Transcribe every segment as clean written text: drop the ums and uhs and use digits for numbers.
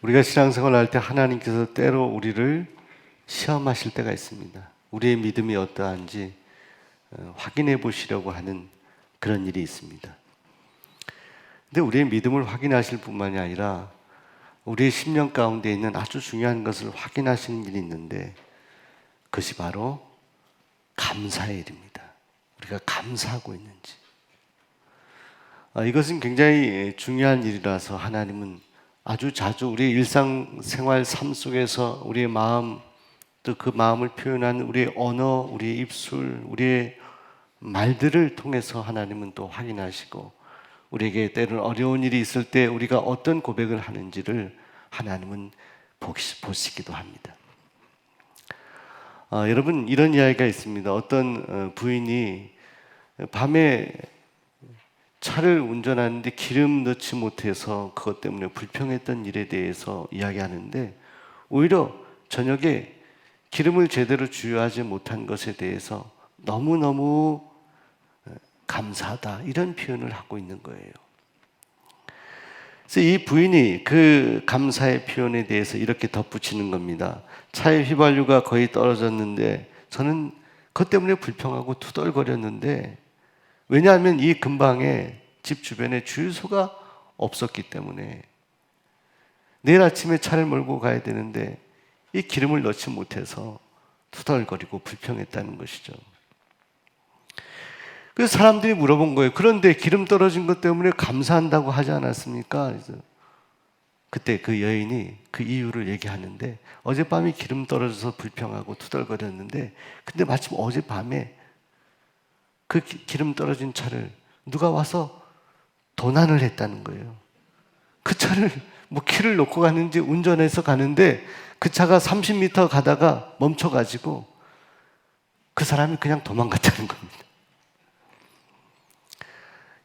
우리가 신앙생활을 할 때 하나님께서 때로 우리를 시험하실 때가 있습니다. 우리의 믿음이 어떠한지 확인해 보시려고 하는 그런 일이 있습니다. 근데 우리의 믿음을 확인하실 뿐만이 아니라 우리의 심령 가운데 있는 아주 중요한 것을 확인하시는 일이 있는데, 그것이 바로 감사의 일입니다. 우리가 감사하고 있는지. 이것은 굉장히 중요한 일이라서 하나님은 아주 자주 우리의 일상생활 삶 속에서 우리의 마음, 또 그 마음을 표현하는 우리의 언어, 우리의 입술, 우리의 말들을 통해서 하나님은 또 확인하시고, 우리에게 때로는 어려운 일이 있을 때 우리가 어떤 고백을 하는지를 하나님은 보시기도 합니다. 여러분, 이런 이야기가 있습니다. 어떤 부인이 밤에 차를 운전하는데 기름 넣지 못해서 그것 때문에 불평했던 일에 대해서 이야기하는데, 오히려 저녁에 기름을 제대로 주유하지 못한 것에 대해서 너무너무 감사하다, 이런 표현을 하고 있는 거예요. 그래서 이 부인이 그 감사의 표현에 대해서 이렇게 덧붙이는 겁니다. 차의 휘발유가 거의 떨어졌는데 저는 그것 때문에 불평하고 투덜거렸는데, 왜냐하면 이 근방에 집 주변에 주유소가 없었기 때문에 내일 아침에 차를 몰고 가야 되는데 이 기름을 넣지 못해서 투덜거리고 불평했다는 것이죠. 그래서 사람들이 물어본 거예요. 그런데 기름 떨어진 것 때문에 감사한다고 하지 않았습니까? 그래서 그때 그 여인이 그 이유를 얘기하는데, 어젯밤에 기름 떨어져서 불평하고 투덜거렸는데, 근데 마침 어젯밤에 그 기름 떨어진 차를 누가 와서 도난을 했다는 거예요. 그 차를 키를 놓고 가는지 운전해서 가는데 그 차가 30m 가다가 멈춰가지고 그 사람이 그냥 도망갔다는 겁니다.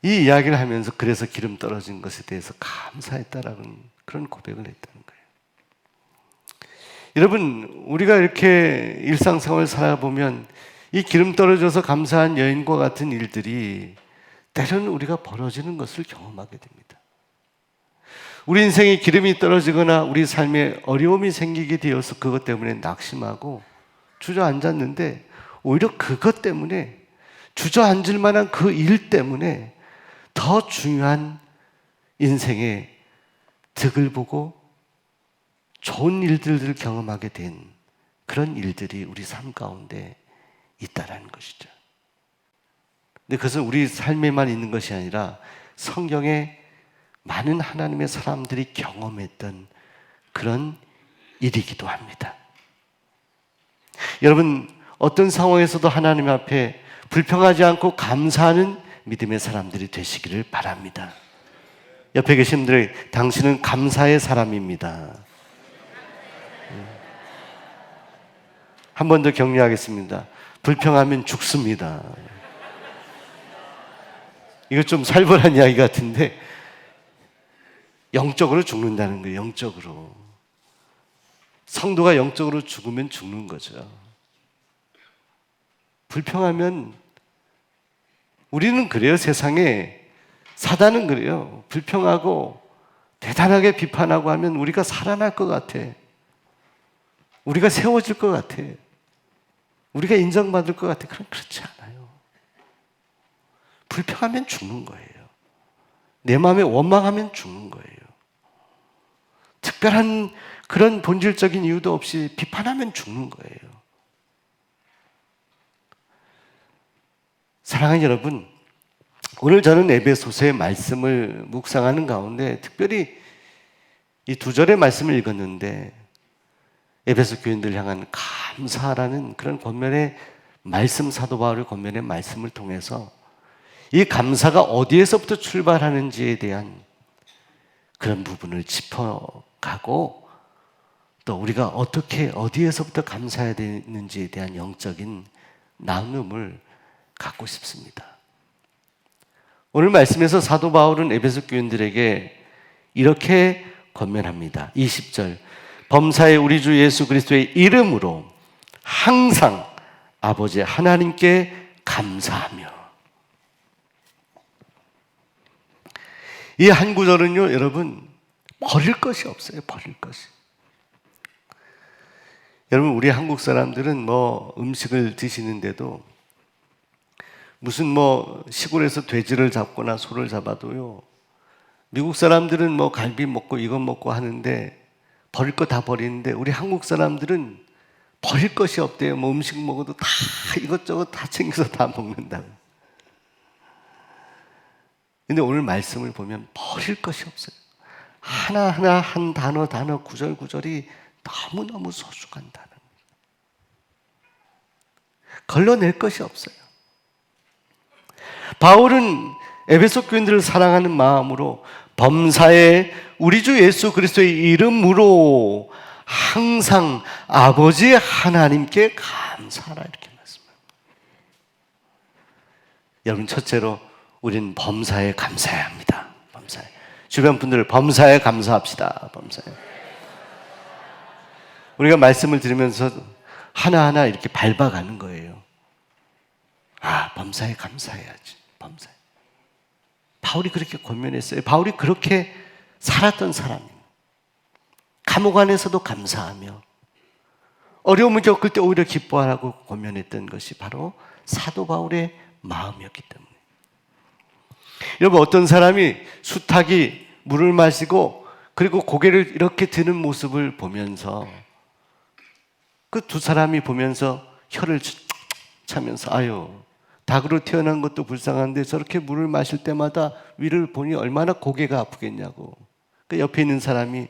이 이야기를 하면서 그래서 기름 떨어진 것에 대해서 감사했다라는 그런 고백을 했다는 거예요. 여러분, 우리가 이렇게 일상생활을 살아보면 이 기름 떨어져서 감사한 여인과 같은 일들이 때로는 우리가 벌어지는 것을 경험하게 됩니다. 우리 인생에 기름이 떨어지거나 우리 삶에 어려움이 생기게 되어서 그것 때문에 낙심하고 주저앉았는데, 오히려 그것 때문에, 주저앉을 만한 그 일 때문에 더 중요한 인생의 득을 보고 좋은 일들을 경험하게 된 그런 일들이 우리 삶 가운데 있다라는 것이죠. 근데 그것은 우리 삶에만 있는 것이 아니라 성경에 많은 하나님의 사람들이 경험했던 그런 일이기도 합니다. 여러분, 어떤 상황에서도 하나님 앞에 불평하지 않고 감사하는 믿음의 사람들이 되시기를 바랍니다. 옆에 계신 분들이 당신은 감사의 사람입니다. 한 번 더 격려하겠습니다. 불평하면 죽습니다. 이거 좀 살벌한 이야기 같은데, 영적으로 죽는다는 거예요. 영적으로. 성도가 영적으로 죽으면 죽는 거죠. 불평하면, 우리는 그래요. 세상에 사단은 그래요. 불평하고 대단하게 비판하고 하면 우리가 살아날 것 같아. 우리가 세워질 것 같아. 우리가 인정받을 것 같아. 그렇지 않아요. 불평하면 죽는 거예요. 내 마음에 원망하면 죽는 거예요. 특별한 그런 본질적인 이유도 없이 비판하면 죽는 거예요. 사랑하는 여러분, 오늘 저는 에베소서의 말씀을 묵상하는 가운데 특별히 이 2절의 말씀을 읽었는데, 에베소 교인들을 향한 감사라는 그런 권면의 말씀, 사도 바울의 권면의 말씀을 통해서 이 감사가 어디에서부터 출발하는지에 대한 그런 부분을 짚어가고, 또 우리가 어디에서부터 감사해야 되는지에 대한 영적인 나눔을 갖고 싶습니다. 오늘 말씀에서 사도 바울은 에베소 교인들에게 이렇게 권면합니다. 20절, 범사의 우리 주 예수 그리스도의 이름으로 항상 아버지 하나님께 감사하며. 이 한 구절은요, 여러분, 버릴 것이 없어요. 버릴 것이. 여러분, 우리 한국 사람들은 뭐 음식을 드시는데도 무슨 뭐 시골에서 돼지를 잡거나 소를 잡아도요, 미국 사람들은 뭐 갈비 먹고 이것 먹고 하는데 버릴 거 다 버리는데 우리 한국 사람들은 버릴 것이 없대요. 뭐 음식 먹어도 다 이것저것 다 챙겨서 다 먹는다고. 근데 오늘 말씀을 보면 버릴 것이 없어요. 하나하나 한 단어 구절구절이 너무너무 소중한 단어. 걸러낼 것이 없어요. 바울은 에베소 교인들을 사랑하는 마음으로 범사에 우리 주 예수 그리스도의 이름으로 항상 아버지 하나님께 감사하라 이렇게 말씀합니다. 여러분, 첫째로 우리는 범사에 감사해야 합니다. 범사에. 주변 분들 범사에 감사합시다. 범사에. 우리가 말씀을 들으면서 하나하나 이렇게 밟아가는 거예요. 아, 범사에 감사해야지. 범사에. 바울이 그렇게 권면했어요. 바울이 그렇게 살았던 사람입니다. 감옥 안에서도 감사하며 어려움을 겪을 때 오히려 기뻐하라고 권면했던 것이 바로 사도 바울의 마음이었기 때문에. 여러분, 어떤 사람이 숱하게 물을 마시고 그리고 고개를 이렇게 드는 모습을 보면서 그 두 사람이 보면서 혀를 차면서 아유, 닭으로 태어난 것도 불쌍한데 저렇게 물을 마실 때마다 위를 보니 얼마나 고개가 아프겠냐고. 그 옆에 있는 사람이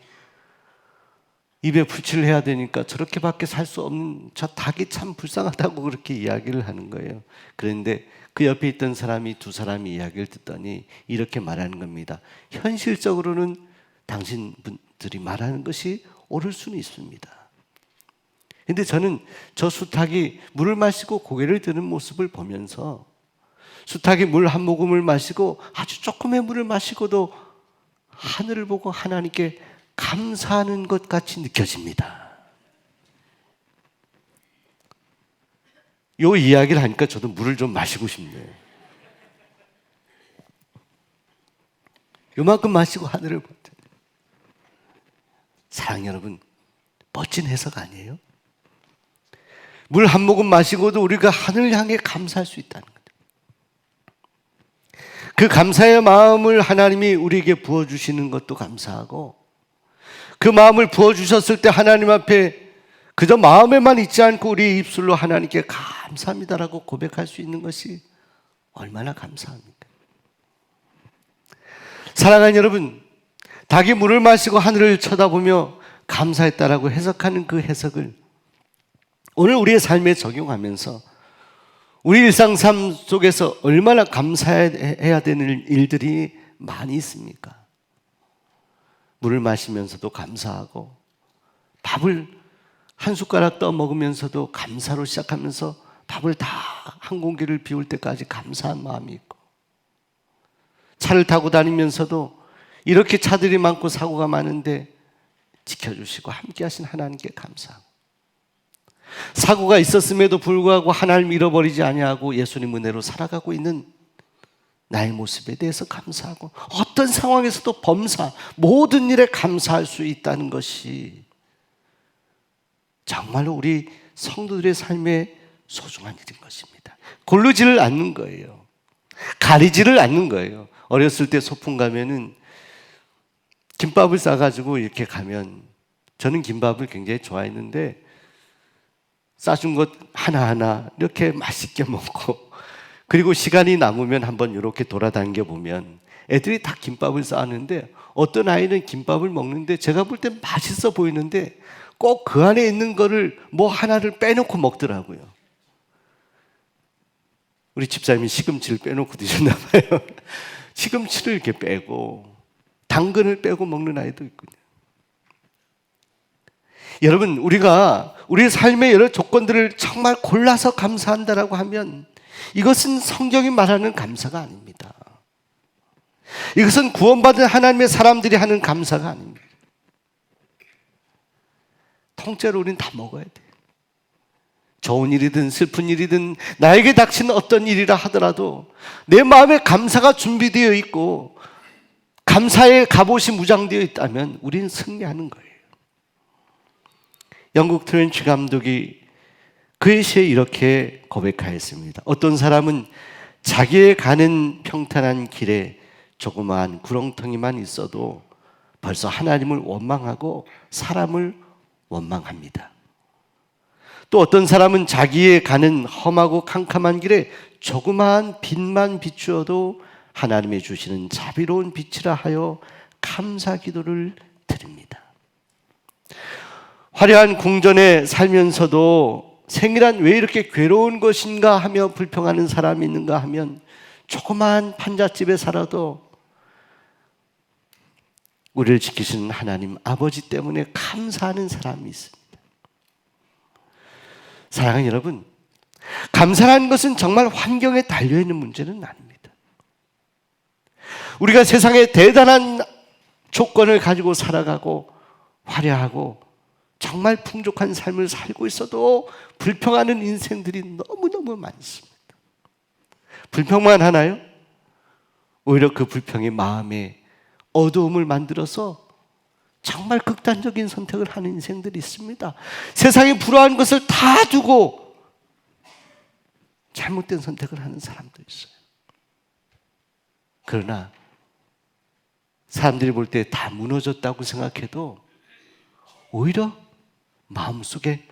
입에 풀칠을 해야 되니까 저렇게밖에 살 수 없는 저 닭이 참 불쌍하다고 그렇게 이야기를 하는 거예요. 그런데 그 옆에 있던 사람이 두 사람이 이야기를 듣더니 이렇게 말하는 겁니다. 현실적으로는 당신분들이 말하는 것이 옳을 수는 있습니다. 근데 저는 저 숫닭이 물을 마시고 고개를 드는 모습을 보면서 숫닭이 물 한 모금을 마시고 아주 조금의 물을 마시고도 하늘을 보고 하나님께 감사하는 것 같이 느껴집니다. 이 이야기를 하니까 저도 물을 좀 마시고 싶네요. 요만큼 마시고 하늘을 보더니. 사랑 여러분, 멋진 해석 아니에요? 물 한 모금 마시고도 우리가 하늘을 향해 감사할 수 있다는 거죠. 그 감사의 마음을 하나님이 우리에게 부어주시는 것도 감사하고, 그 마음을 부어주셨을 때 하나님 앞에 그저 마음에만 있지 않고 우리의 입술로 하나님께 감사합니다라고 고백할 수 있는 것이 얼마나 감사합니까? 사랑하는 여러분, 닭이 물을 마시고 하늘을 쳐다보며 감사했다라고 해석하는 그 해석을 오늘 우리의 삶에 적용하면서 우리 일상삶 속에서 얼마나 감사해야 되는 일들이 많이 있습니까? 물을 마시면서도 감사하고, 밥을 한 숟가락 떠 먹으면서도 감사로 시작하면서 밥을 다 한 공기를 비울 때까지 감사한 마음이 있고, 차를 타고 다니면서도 이렇게 차들이 많고 사고가 많은데 지켜주시고 함께 하신 하나님께 감사하고, 사고가 있었음에도 불구하고 하나님 잃어버리지 아니하고 예수님 은혜로 살아가고 있는 나의 모습에 대해서 감사하고, 어떤 상황에서도 범사, 모든 일에 감사할 수 있다는 것이 정말로 우리 성도들의 삶에 소중한 일인 것입니다. 고르지를 않는 거예요. 가리지를 않는 거예요. 어렸을 때 소풍 가면은 김밥을 싸가지고 이렇게 가면, 저는 김밥을 굉장히 좋아했는데 싸준 것 하나하나 이렇게 맛있게 먹고, 그리고 시간이 남으면 한번 이렇게 돌아다녀 보면 애들이 다 김밥을 싸는데 어떤 아이는 김밥을 먹는데 제가 볼 때 맛있어 보이는데 꼭 그 안에 있는 거를 뭐 하나를 빼놓고 먹더라고요. 우리 집사님이 시금치를 빼놓고 드셨나 봐요. 시금치를 이렇게 빼고 당근을 빼고 먹는 아이도 있군요. 여러분, 우리가 우리의 삶의 여러 조건들을 정말 골라서 감사한다라고 하면 이것은 성경이 말하는 감사가 아닙니다. 이것은 구원받은 하나님의 사람들이 하는 감사가 아닙니다. 통째로 우리는 다 먹어야 돼요. 좋은 일이든 슬픈 일이든 나에게 닥치는 어떤 일이라 하더라도 내 마음에 감사가 준비되어 있고 감사의 갑옷이 무장되어 있다면 우리는 승리하는 거예요. 영국 트렌치 감독이 그의 시에 이렇게 고백하였습니다. 어떤 사람은 자기의 가는 평탄한 길에 조그마한 구렁텅이만 있어도 벌써 하나님을 원망하고 사람을 원망합니다. 또 어떤 사람은 자기의 가는 험하고 캄캄한 길에 조그마한 빛만 비추어도 하나님의 주시는 자비로운 빛이라 하여 감사 기도를 드립니다. 화려한 궁전에 살면서도 생이란 왜 이렇게 괴로운 것인가 하며 불평하는 사람이 있는가 하면 조그마한 판잣집에 살아도 우리를 지키시는 하나님 아버지 때문에 감사하는 사람이 있습니다. 사랑하는 여러분, 감사라는 것은 정말 환경에 달려있는 문제는 아닙니다. 우리가 세상에 대단한 조건을 가지고 살아가고 화려하고 정말 풍족한 삶을 살고 있어도 불평하는 인생들이 너무너무 많습니다. 불평만 하나요? 오히려 그 불평이 마음에 어두움을 만들어서 정말 극단적인 선택을 하는 인생들이 있습니다. 세상에 불화한 것을 다 두고 잘못된 선택을 하는 사람도 있어요. 그러나 사람들이 볼 때 다 무너졌다고 생각해도 오히려 마음속에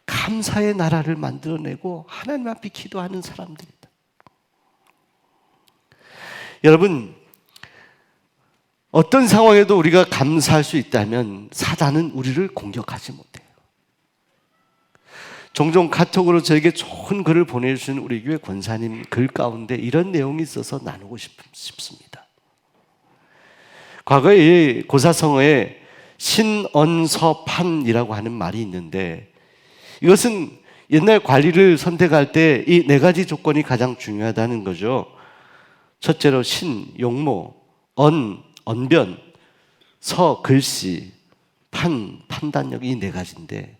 감사의 나라를 만들어내고 하나님 앞에 기도하는 사람들이다. 여러분, 어떤 상황에도 우리가 감사할 수 있다면 사단은 우리를 공격하지 못해요. 종종 카톡으로 저에게 좋은 글을 보내주시는 우리 교회 권사님 글 가운데 이런 내용이 있어서 나누고 싶습니다. 과거에 고사성어에 신언서판이라고 하는 말이 있는데, 이것은 옛날 관리를 선택할 때 이 네 가지 조건이 가장 중요하다는 거죠. 첫째로 신, 용모, 언변, 서, 글씨, 판단력, 이 네 가지인데,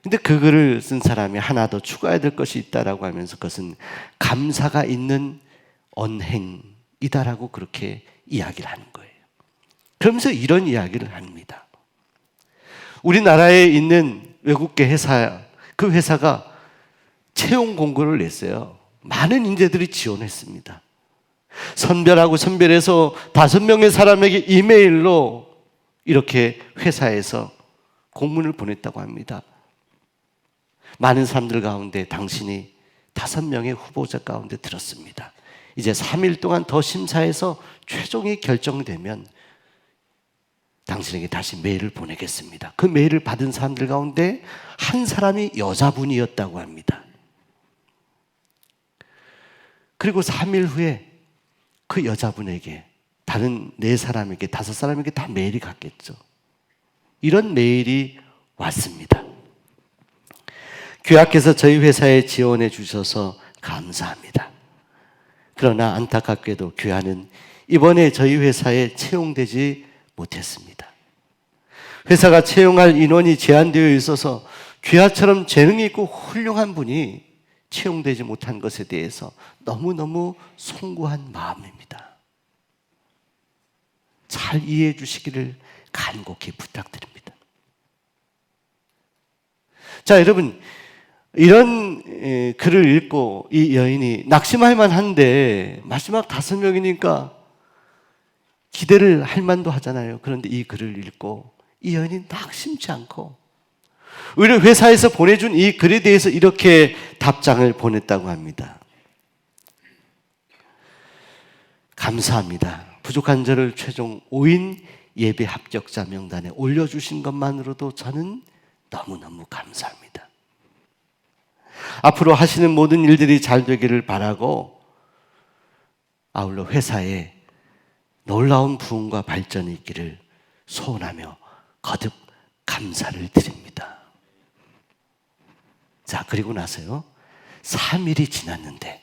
근데 그 글을 쓴 사람이 하나 더 추가해야 될 것이 있다라고 하면서 그것은 감사가 있는 언행이다라고 그렇게 이야기를 하는 거예요. 그러면서 이런 이야기를 합니다. 우리나라에 있는 외국계 회사, 그 회사가 채용 공고를 냈어요. 많은 인재들이 지원했습니다. 선별하고 선별해서 5명의 사람에게 이메일로 이렇게 회사에서 공문을 보냈다고 합니다. 많은 사람들 가운데 당신이 5명의 후보자 가운데 들었습니다. 이제 3일 동안 더 심사해서 최종이 결정되면 당신에게 다시 메일을 보내겠습니다. 그 메일을 받은 사람들 가운데 한 사람이 여자분이었다고 합니다. 그리고 3일 후에 그 여자분에게 다른 4사람에게 5사람에게 다 메일이 갔겠죠. 이런 메일이 왔습니다. 교회께서 저희 회사에 지원해 주셔서 감사합니다. 그러나 안타깝게도 교회는 이번에 저희 회사에 채용되지 못했습니다. 회사가 채용할 인원이 제한되어 있어서 귀하처럼 재능이 있고 훌륭한 분이 채용되지 못한 것에 대해서 너무너무 송구한 마음입니다. 잘 이해해 주시기를 간곡히 부탁드립니다. 자, 여러분, 이런 글을 읽고 이 여인이 낙심할 만한데 마지막 5명이니까 기대를 할 만도 하잖아요. 그런데 이 글을 읽고 이 여인이 낙심치 않고 오히려 회사에서 보내준 이 글에 대해서 이렇게 답장을 보냈다고 합니다. 감사합니다. 부족한 저를 최종 5인 예배 합격자 명단에 올려주신 것만으로도 저는 너무너무 감사합니다. 앞으로 하시는 모든 일들이 잘 되기를 바라고 아울러 회사에 놀라운 부흥과 발전이 있기를 소원하며 거듭 감사를 드립니다. 자, 그리고 나서요, 3일이 지났는데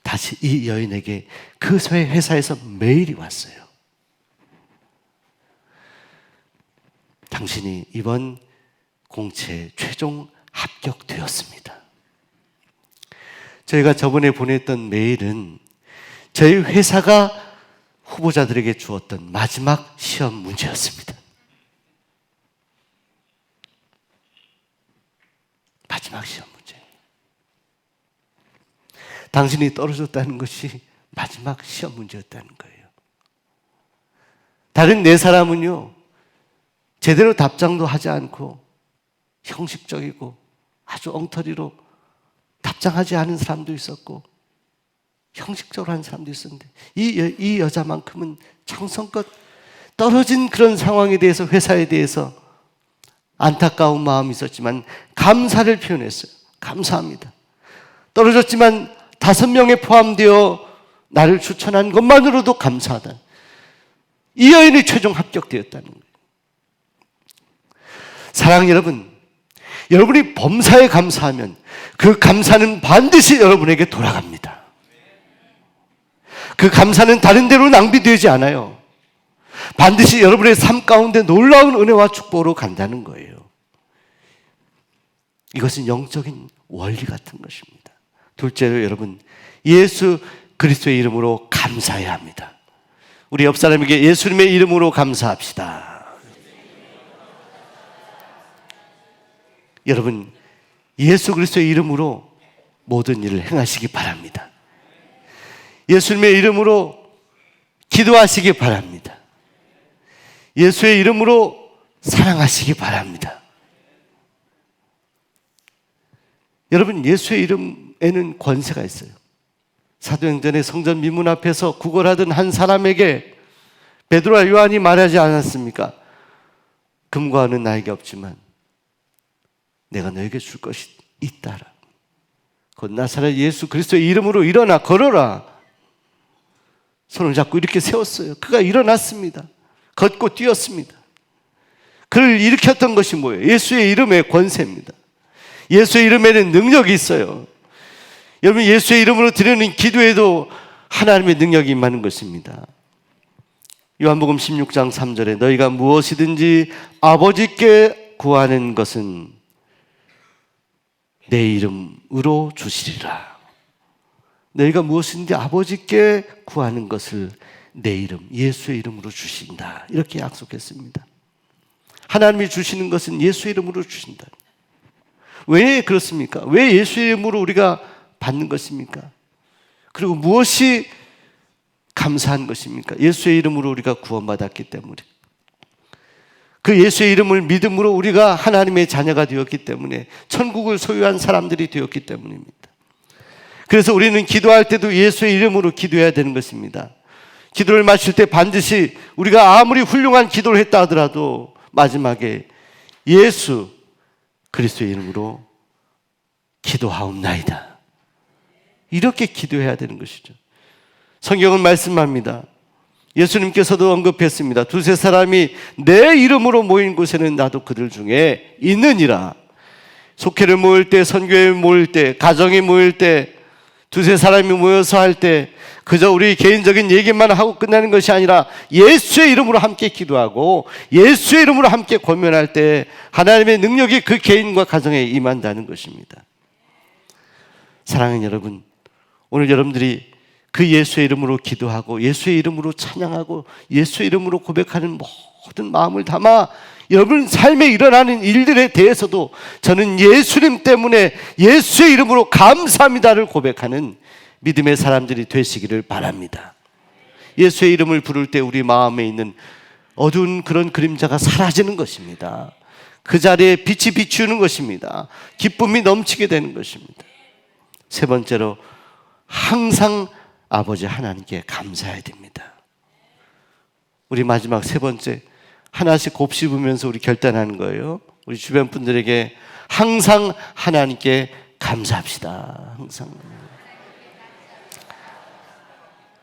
다시 이 여인에게 그 회사에서 메일이 왔어요. 당신이 이번 공채에 최종 합격되었습니다. 저희가 저번에 보냈던 메일은 저희 회사가 후보자들에게 주었던 마지막 시험 문제였습니다. 마지막 시험 문제. 당신이 떨어졌다는 것이 마지막 시험 문제였다는 거예요. 다른 네 사람은요, 제대로 답장도 하지 않고 형식적이고 아주 엉터리로 답장하지 않은 사람도 있었고 형식적으로 하는 사람도 있었는데 이 여자만큼은 정성껏 떨어진 그런 상황에 대해서, 회사에 대해서 안타까운 마음이 있었지만 감사를 표현했어요. 감사합니다. 떨어졌지만 5명에 포함되어 나를 추천한 것만으로도 감사하다. 이 여인이 최종 합격되었다는 거예요. 사랑하는 여러분, 여러분이 범사에 감사하면 그 감사는 반드시 여러분에게 돌아갑니다. 그 감사는 다른 데로 낭비되지 않아요. 반드시 여러분의 삶 가운데 놀라운 은혜와 축복으로 간다는 거예요. 이것은 영적인 원리 같은 것입니다. 둘째로 여러분, 예수 그리스도의 이름으로 감사해야 합니다. 우리 옆 사람에게 예수님의 이름으로 감사합시다. 여러분, 예수 그리스도의 이름으로 모든 일을 행하시기 바랍니다. 예수님의 이름으로 기도하시기 바랍니다. 예수의 이름으로 사랑하시기 바랍니다. 여러분, 예수의 이름에는 권세가 있어요. 사도행전의 성전 미문 앞에서 구걸하던 한 사람에게 베드로와 요한이 말하지 않았습니까? 금과 은은 나에게 없지만 내가 너에게 줄 것이 있다라. 곧 나사렛 예수 그리스도의 이름으로 일어나 걸어라. 손을 잡고 이렇게 세웠어요. 그가 일어났습니다. 걷고 뛰었습니다. 그를 일으켰던 것이 뭐예요? 예수의 이름의 권세입니다. 예수의 이름에는 능력이 있어요. 여러분, 예수의 이름으로 드리는 기도에도 하나님의 능력이 임하는 것입니다. 요한복음 16장 3절에 너희가 무엇이든지 아버지께 구하는 것은 내 이름으로 주시리라. 너희가 무엇이든지 아버지께 구하는 것을 내 이름, 예수의 이름으로 주신다. 이렇게 약속했습니다. 하나님이 주시는 것은 예수의 이름으로 주신다. 왜 그렇습니까? 왜 예수의 이름으로 우리가 받는 것입니까? 그리고 무엇이 감사한 것입니까? 예수의 이름으로 우리가 구원받았기 때문에, 그 예수의 이름을 믿음으로 우리가 하나님의 자녀가 되었기 때문에, 천국을 소유한 사람들이 되었기 때문입니다. 그래서 우리는 기도할 때도 예수의 이름으로 기도해야 되는 것입니다. 기도를 마칠 때 반드시 우리가 아무리 훌륭한 기도를 했다 하더라도 마지막에 예수 그리스도의 이름으로 기도하옵나이다. 이렇게 기도해야 되는 것이죠. 성경은 말씀합니다. 예수님께서도 언급했습니다. 두세 사람이 내 이름으로 모인 곳에는 나도 그들 중에 있느니라. 속회를 모일 때, 선교회 모일 때, 가정에 모일 때, 두세 사람이 모여서 할 때 그저 우리 개인적인 얘기만 하고 끝나는 것이 아니라 예수의 이름으로 함께 기도하고 예수의 이름으로 함께 권면할 때 하나님의 능력이 그 개인과 가정에 임한다는 것입니다. 사랑하는 여러분, 오늘 여러분들이 그 예수의 이름으로 기도하고 예수의 이름으로 찬양하고 예수의 이름으로 고백하는 모든 마음을 담아 여러분 삶에 일어나는 일들에 대해서도 저는 예수님 때문에 예수의 이름으로 감사합니다를 고백하는 믿음의 사람들이 되시기를 바랍니다. 예수의 이름을 부를 때 우리 마음에 있는 어두운 그런 그림자가 사라지는 것입니다. 그 자리에 빛이 비추는 것입니다. 기쁨이 넘치게 되는 것입니다. 세 번째로, 항상 아버지 하나님께 감사해야 됩니다. 우리 마지막 세 번째, 하나씩 곱씹으면서 우리 결단하는 거예요. 우리 주변 분들에게 항상 하나님께 감사합시다. 항상.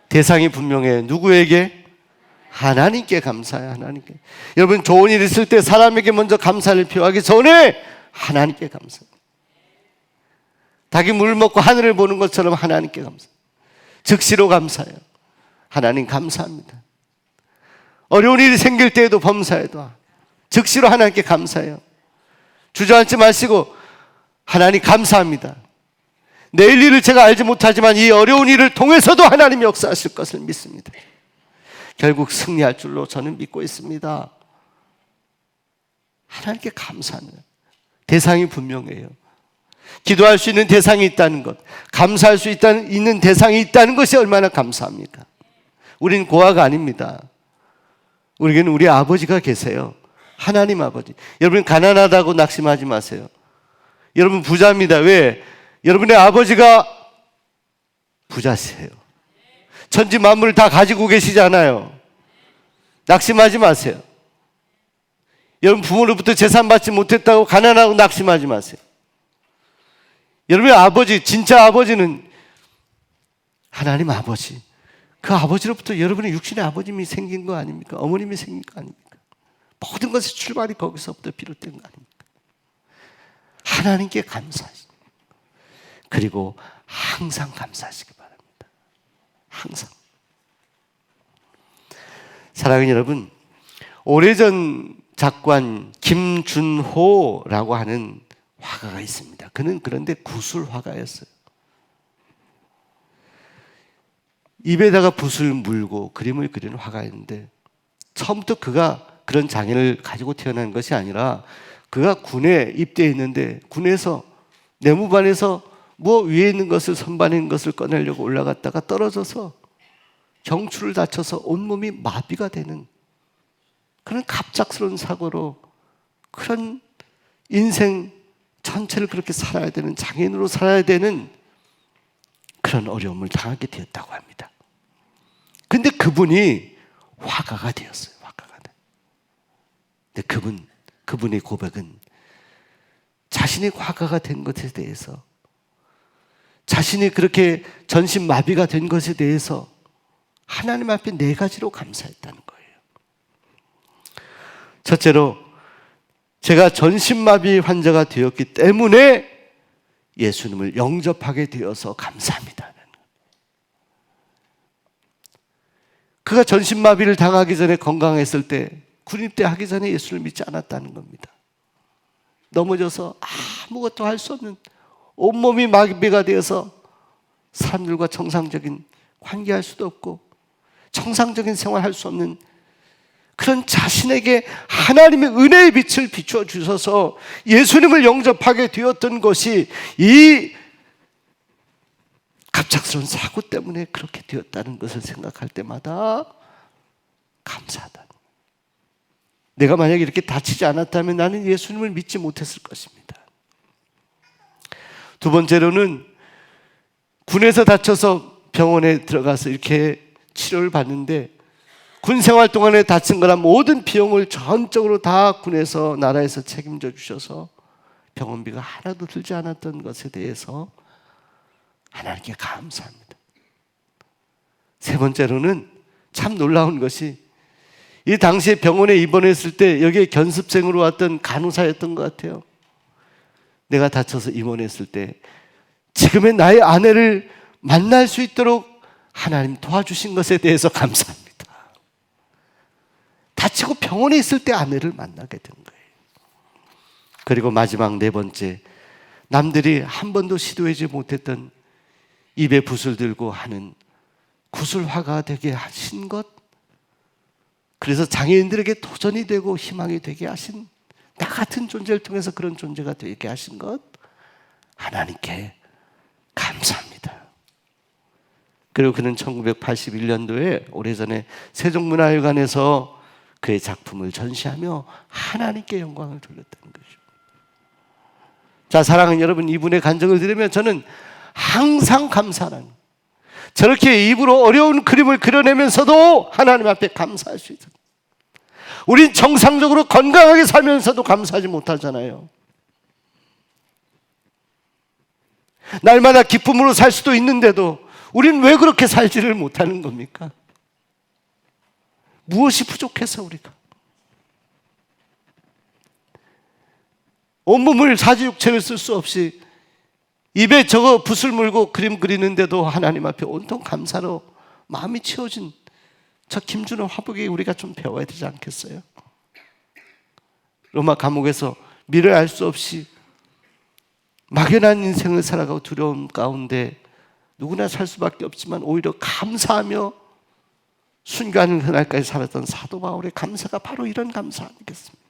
대상이 분명해. 누구에게? 하나님께 감사해. 하나님께. 여러분, 좋은 일 있을 때 사람에게 먼저 감사를 표하기 전에 하나님께 감사. 닭이 물 먹고 하늘을 보는 것처럼 하나님께 감사. 즉시로 감사해요. 하나님 감사합니다. 어려운 일이 생길 때에도 범사에도 즉시로 하나님께 감사해요. 주저앉지 마시고 하나님 감사합니다. 내일 일을 제가 알지 못하지만 이 어려운 일을 통해서도 하나님이 역사하실 것을 믿습니다. 결국 승리할 줄로 저는 믿고 있습니다. 하나님께 감사하는 대상이 분명해요. 기도할 수 있는 대상이 있다는 것, 감사할 수 있는 대상이 있다는 것이 얼마나 감사합니까? 우린 고아가 아닙니다. 우리에게는 우리 아버지가 계세요. 하나님 아버지. 여러분 가난하다고 낙심하지 마세요. 여러분 부자입니다. 왜? 여러분의 아버지가 부자세요. 천지 만물을 다 가지고 계시잖아요. 낙심하지 마세요. 여러분 부모로부터 재산 받지 못했다고 가난하고 낙심하지 마세요. 여러분의 아버지, 진짜 아버지는 하나님 아버지. 그 아버지로부터 여러분의 육신의 아버님이 생긴 거 아닙니까? 어머님이 생긴 거 아닙니까? 모든 것의 출발이 거기서부터 비롯된 거 아닙니까? 하나님께 감사하시고 그리고 항상 감사하시기 바랍니다. 항상. 사랑하는 여러분, 오래전 작관 김준호라고 하는 화가가 있습니다. 그는 그런데 구술 화가였어요. 입에다가 붓을 물고 그림을 그리는 화가였는데 처음부터 그가 그런 장애를 가지고 태어난 것이 아니라 그가 군에 입대했는데 군에서 내무반에서 뭐 위에 있는 것을 선반에 있는 것을 꺼내려고 올라갔다가 떨어져서 경추를 다쳐서 온몸이 마비가 되는 그런 갑작스러운 사고로 그런 인생 전체를 그렇게 살아야 되는 장애인으로 살아야 되는 그런 어려움을 당하게 되었다고 합니다. 근데 그분이 화가가 되었어요. 화가가 돼. 근데 그분의 고백은 자신이 화가가 된 것에 대해서 자신이 그렇게 전신마비가 된 것에 대해서 하나님 앞에 4가지로 감사했다는 거예요. 첫째로 제가 전신마비 환자가 되었기 때문에 예수님을 영접하게 되어서 감사합니다. 그가 전신마비를 당하기 전에 건강했을 때 군입대 하기 전에 예수를 믿지 않았다는 겁니다. 넘어져서 아무것도 할 수 없는 온몸이 마비가 되어서 사람들과 정상적인 관계할 수도 없고 정상적인 생활할 수 없는 그런 자신에게 하나님의 은혜의 빛을 비추어 주셔서 예수님을 영접하게 되었던 것이 이 갑작스러운 사고 때문에 그렇게 되었다는 것을 생각할 때마다 감사하다. 내가 만약에 이렇게 다치지 않았다면 나는 예수님을 믿지 못했을 것입니다. 두 번째로는 군에서 다쳐서 병원에 들어가서 이렇게 치료를 받는데 군 생활 동안에 다친 거나 모든 비용을 전적으로 다 군에서 나라에서 책임져 주셔서 병원비가 하나도 들지 않았던 것에 대해서 하나님께 감사합니다. 세 번째로는 참 놀라운 것이 이 당시에 병원에 입원했을 때 여기에 견습생으로 왔던 간호사였던 것 같아요. 내가 다쳐서 입원했을 때 지금의 나의 아내를 만날 수 있도록 하나님 도와주신 것에 대해서 감사합니다. 다치고 병원에 있을 때 아내를 만나게 된 거예요. 그리고 마지막 4번째, 남들이 한 번도 시도하지 못했던 입에 붓을 들고 하는 구슬화가 되게 하신 것, 그래서 장애인들에게 도전이 되고 희망이 되게 하신, 나 같은 존재를 통해서 그런 존재가 되게 하신 것, 하나님께 감사합니다. 그리고 그는 1981년도에 오래전에 세종문화회관에서 그의 작품을 전시하며 하나님께 영광을 돌렸다는 거죠. 자, 사랑하는 여러분, 이분의 간증을 들으면 저는 항상 감사하는, 저렇게 입으로 어려운 그림을 그려내면서도 하나님 앞에 감사할 수 있어요. 우린 정상적으로 건강하게 살면서도 감사하지 못하잖아요. 날마다 기쁨으로 살 수도 있는데도 우린 왜 그렇게 살지를 못하는 겁니까? 무엇이 부족해서 우리가 온몸을 사지육체를 쓸 수 없이 입에 저거 붓을 물고 그림 그리는데도 하나님 앞에 온통 감사로 마음이 채워진 저 김준호 화복에 우리가 좀 배워야 되지 않겠어요? 로마 감옥에서 미래를 알 수 없이 막연한 인생을 살아가고 두려움 가운데 누구나 살 수밖에 없지만 오히려 감사하며 순교하는 그날까지 살았던 사도 바울의 감사가 바로 이런 감사 아니겠습니까?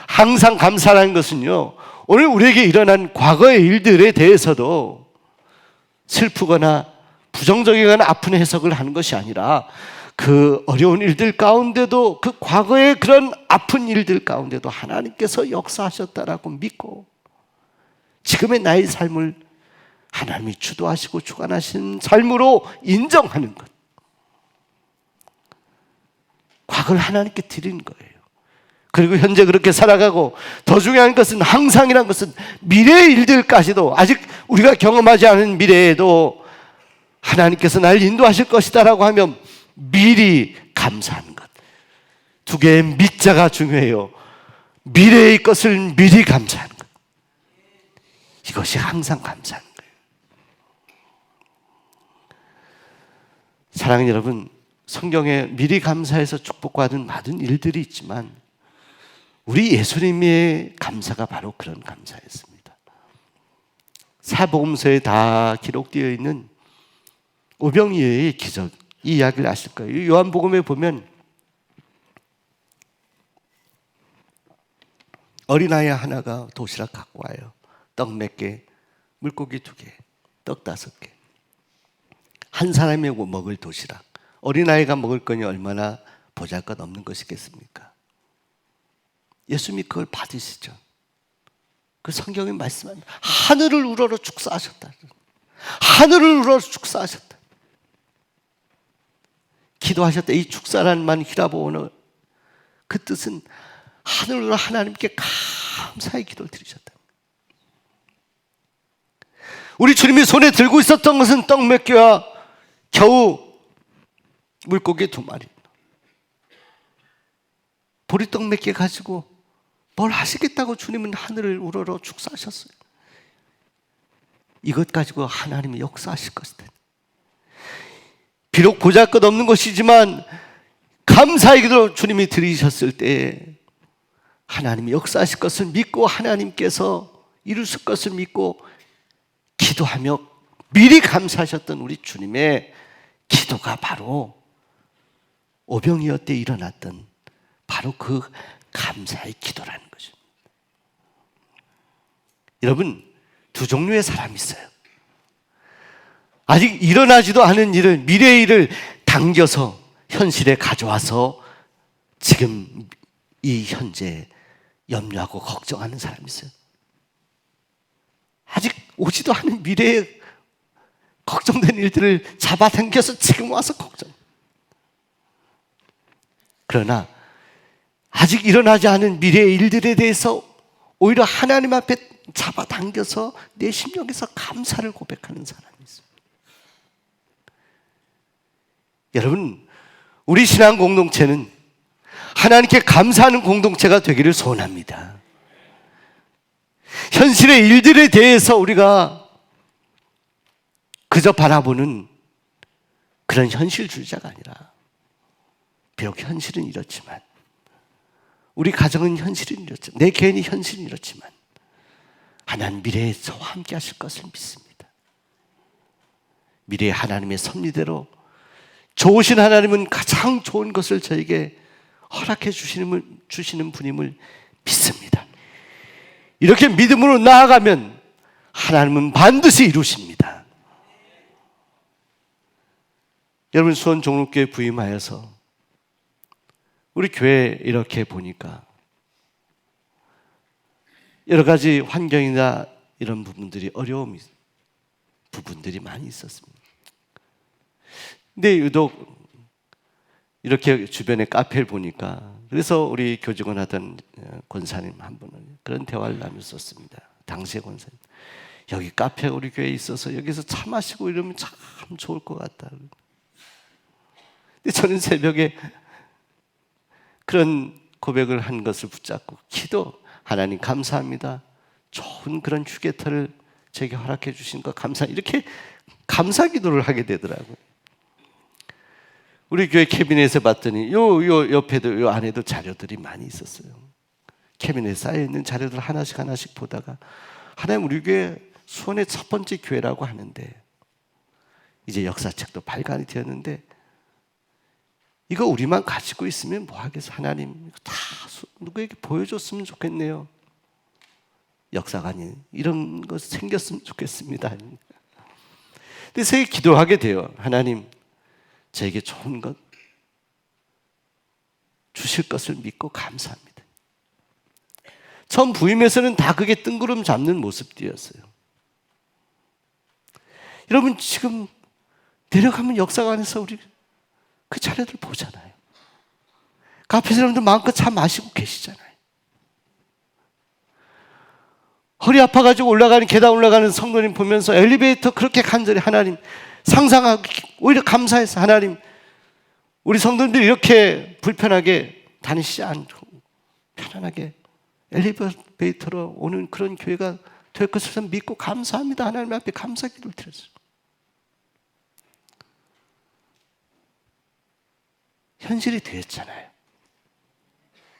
항상 감사라는 것은요, 오늘 우리에게 일어난 과거의 일들에 대해서도 슬프거나 부정적이거나 아픈 해석을 하는 것이 아니라 그 어려운 일들 가운데도, 그 과거의 그런 아픈 일들 가운데도 하나님께서 역사하셨다라고 믿고 지금의 나의 삶을 하나님이 주도하시고 주관하신 삶으로 인정하는 것, 과거를 하나님께 드리는 거예요. 그리고 현재 그렇게 살아가고, 더 중요한 것은 항상이란 것은 미래의 일들까지도, 아직 우리가 경험하지 않은 미래에도 하나님께서 날 인도하실 것이다라고 하면 미리 감사하는 것. 두 개의 미자가 중요해요. 미래의 것을 미리 감사하는 것. 이것이 항상 감사하는 거예요. 사랑하는 여러분, 성경에 미리 감사해서 축복받은 많은 일들이 있지만 우리 예수님의 감사가 바로 그런 감사였습니다. 사복음서에 다 기록되어 있는 오병이어의 기적, 이 이야기를 아실 거예요. 요한복음에 보면 어린아이 하나가 도시락 갖고 와요. 떡 몇 개, 물고기 2개, 떡 5개. 한 사람이 먹을 도시락. 어린아이가 먹을 거니 얼마나 보잘것없는 것이겠습니까? 예수님이 그걸 받으시죠. 그 성경에 말씀합니다. 하늘을 우러러 축사하셨다. 하늘을 우러러 축사하셨다. 기도하셨다. 이 축사라는 말 히라보어는 그 뜻은 하늘로 하나님께 감사의 기도를 드리셨다. 우리 주님이 손에 들고 있었던 것은 떡 몇 개와 겨우 물고기 2마리. 보리떡 몇 개 가지고 뭘 하시겠다고 주님은 하늘을 우러러 축사하셨어요. 이것 가지고 하나님이 역사하실 것이다. 비록 보잘것없는 것이지만 감사의 기도로 주님이 드리셨을 때 하나님이 역사하실 것을 믿고 하나님께서 이루실 것을 믿고 기도하며 미리 감사하셨던 우리 주님의 기도가 바로 오병이어 때 일어났던 바로 그 감사의 기도라는 거죠. 여러분, 두 종류의 사람이 있어요. 아직 일어나지도 않은 일을, 미래의 일을 당겨서 현실에 가져와서 지금 이 현재 염려하고 걱정하는 사람이 있어요. 아직 오지도 않은 미래에 걱정된 일들을 잡아당겨서 지금 와서 걱정. 그러나 아직 일어나지 않은 미래의 일들에 대해서 오히려 하나님 앞에 잡아당겨서 내 심령에서 감사를 고백하는 사람이 있습니다. 여러분, 우리 신앙 공동체는 하나님께 감사하는 공동체가 되기를 소원합니다. 현실의 일들에 대해서 우리가 그저 바라보는 그런 현실주의자가 아니라, 비록 현실은 이렇지만, 우리 가정은 현실은 이렇지만, 내 개인이 현실은 이렇지만 하나님 미래에 저와 함께 하실 것을 믿습니다. 미래의 하나님의 섭리대로 좋으신 하나님은 가장 좋은 것을 저에게 허락해 주시는 분임을 믿습니다. 이렇게 믿음으로 나아가면 하나님은 반드시 이루십니다. 여러분, 수원 종로교회 부임하여서 우리 교회 이렇게 보니까 여러 가지 환경이나 이런 부분들이 어려운 부분들이 많이 있었습니다. 근데 유독 이렇게 주변에 카페를 보니까, 그래서 우리 교직원 하던 권사님 한 분은 그런 대화를 나눴었습니다. 당시의 권사님, 여기 카페가 우리 교회에 있어서 여기서 차 마시고 이러면 참 좋을 것 같다. 근데 저는 새벽에 그런 고백을 한 것을 붙잡고 기도, 하나님 감사합니다. 좋은 그런 휴게터를 제게 허락해 주신 것 감사, 이렇게 감사 기도를 하게 되더라고요. 우리 교회 캐비넷에 봤더니 요 옆에도 요 안에도 자료들이 많이 있었어요. 캐비넷에 쌓여 있는 자료들 하나씩 보다가, 하나님 우리 교회 수원의 첫 번째 교회라고 하는데 이제 역사책도 발간이 되었는데 이거 우리만 가지고 있으면 뭐 하겠어. 하나님 다 누구에게 보여줬으면 좋겠네요. 역사가 아닌 이런 것 생겼으면 좋겠습니다. 근데 새 기도하게 돼요. 하나님 저에게 좋은 것 주실 것을 믿고 감사합니다. 처음 부임에서는 다 그게 뜬구름 잡는 모습들이었어요. 여러분 지금 내려가면 역사관에서 우리 그 차례들 보잖아요. 그 앞에 사람들 마음껏 차 마시고 계시잖아요. 허리 아파가지고 올라가는 계단 올라가는 성도님 보면서 엘리베이터 그렇게 간절히 하나님 상상하기 오히려 감사해서 하나님 우리 성도님들이 이렇게 불편하게 다니시지 않고 편안하게 엘리베이터로 오는 그런 교회가 될 것을 믿고 감사합니다. 하나님 앞에 감사 기도를 드렸어요. 현실이 되었잖아요.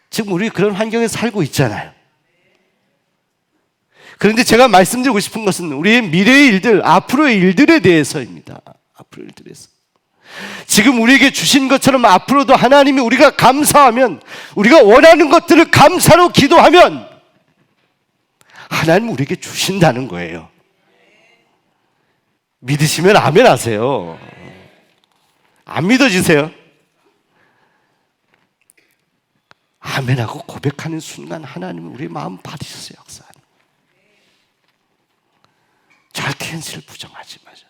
지금 우리 그런 환경에 살고 있잖아요. 그런데 제가 말씀드리고 싶은 것은 우리의 미래의 일들, 앞으로의 일들에 대해서입니다. 앞으로의 일들에서. 지금 우리에게 주신 것처럼 앞으로도 하나님이 우리가 감사하면, 우리가 원하는 것들을 감사로 기도하면 하나님 우리에게 주신다는 거예요. 믿으시면 아멘 하세요. 안 믿어지세요? 아멘하고 고백하는 순간 하나님은 우리의 마음 받으셨어요. 역사하는. 절대 현실을 부정하지 마죠.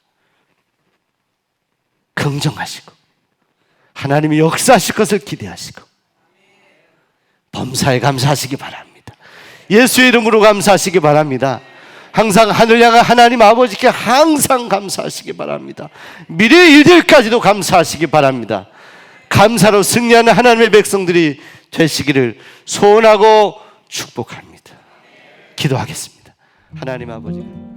긍정하시고 하나님이 역사하실 것을 기대하시고 범사에 감사하시기 바랍니다. 예수의 이름으로 감사하시기 바랍니다. 항상 하늘 향한 하나님 아버지께 항상 감사하시기 바랍니다. 미래의 일들까지도 감사하시기 바랍니다. 감사로 승리하는 하나님의 백성들이 되시기를 소원하고 축복합니다. 기도하겠습니다. 하나님 아버지